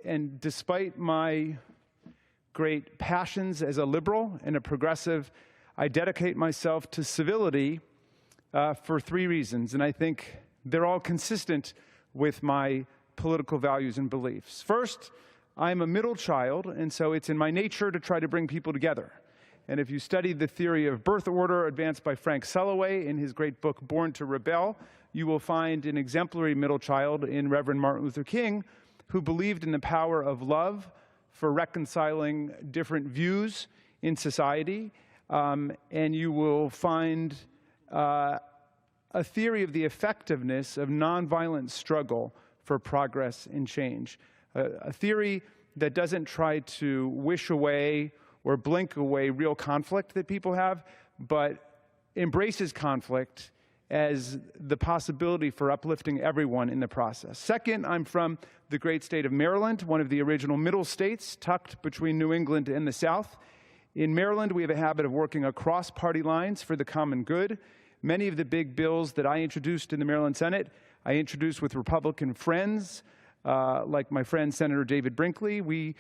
And despite my great passions as a liberal and a progressive, I dedicate myself to civility for three reasons, and I think they're all consistent with my political values and beliefs. First, I'm a middle child, and so it's in my nature to try to bring people together. And if you study the theory of birth order advanced by Frank Selloway in his great book, Born to Rebel, you will find an exemplary middle child in Reverend Martin Luther King, who believed in the power of love for reconciling different views in society. And you will find a theory of the effectiveness of nonviolent struggle for progress and change. A theory that doesn't try to wish away or blink away real conflict that people have, but embraces conflict as the possibility for uplifting everyone in the process. Second, I'm from the great state of Maryland, one of the original middle states tucked between New England and the South. In Maryland, we have a habit of working across party lines for the common good. Many of the big bills that I introduced in the Maryland Senate, I introduced with Republican friends, like my friend Senator David Brinkley. We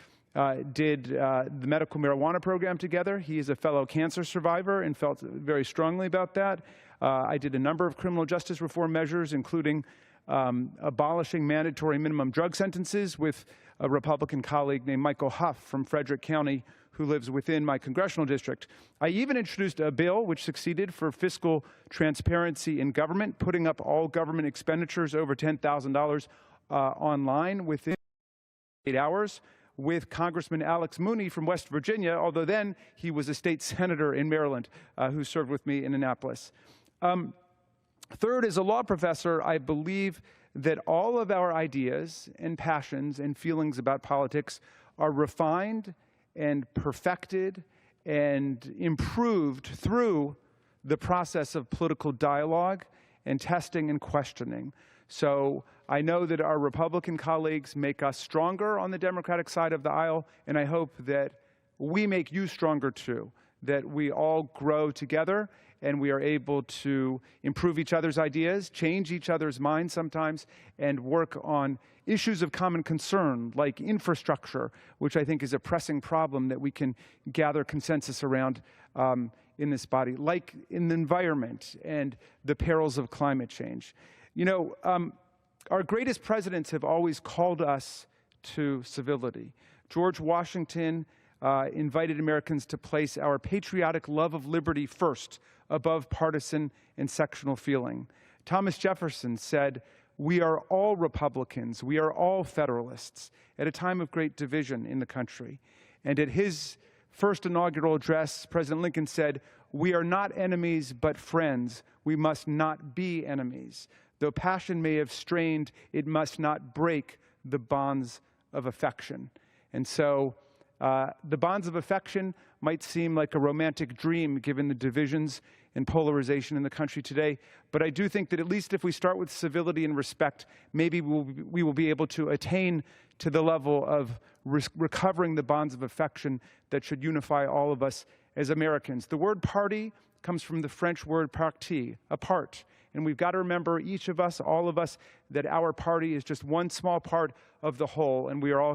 did the medical marijuana program together. He is a fellow cancer survivor and felt very strongly about that. I did a number of criminal justice reform measures, including abolishing mandatory minimum drug sentences with a Republican colleague named Michael Huff from Frederick County, who lives within my congressional district. I even introduced a bill which succeeded for fiscal transparency in government, putting up all government expenditures over $10,000 online within 8 hours, with Congressman Alex Mooney from West Virginia, although then he was a state senator in Maryland who served with me in Annapolis. Third, as a law professor, I believe that all of our ideas and passions and feelings about politics are refined and perfected and improved through the process of political dialogue and testing and questioning. So I know that our Republican colleagues make us stronger on the Democratic side of the aisle, and I hope that we make you stronger too, that we all grow together and we are able to improve each other's ideas, change each other's minds sometimes, and work on issues of common concern like infrastructure, which I think is a pressing problem that we can gather consensus around in this body, like in the environment and the perils of climate change. You know, our greatest presidents have always called us to civility. George Washington invited Americans to place our patriotic love of liberty first, above partisan and sectional feeling. Thomas Jefferson said, "We are all Republicans, we are all Federalists," at a time of great division in the country. And at his first inaugural address, President Lincoln said, "We are not enemies, but friends. We must not be enemies. Though passion may have strained, it must not break the bonds of affection." And so the bonds of affection might seem like a romantic dream given the divisions and polarization in the country today, but I do think that at least if we start with civility and respect, maybe we will be able to attain to the level of recovering the bonds of affection that should unify all of us as Americans. The word party comes from the French word parti, apart. And we've got to remember, each of us, all of us, that our party is just one small part of the whole, and we are all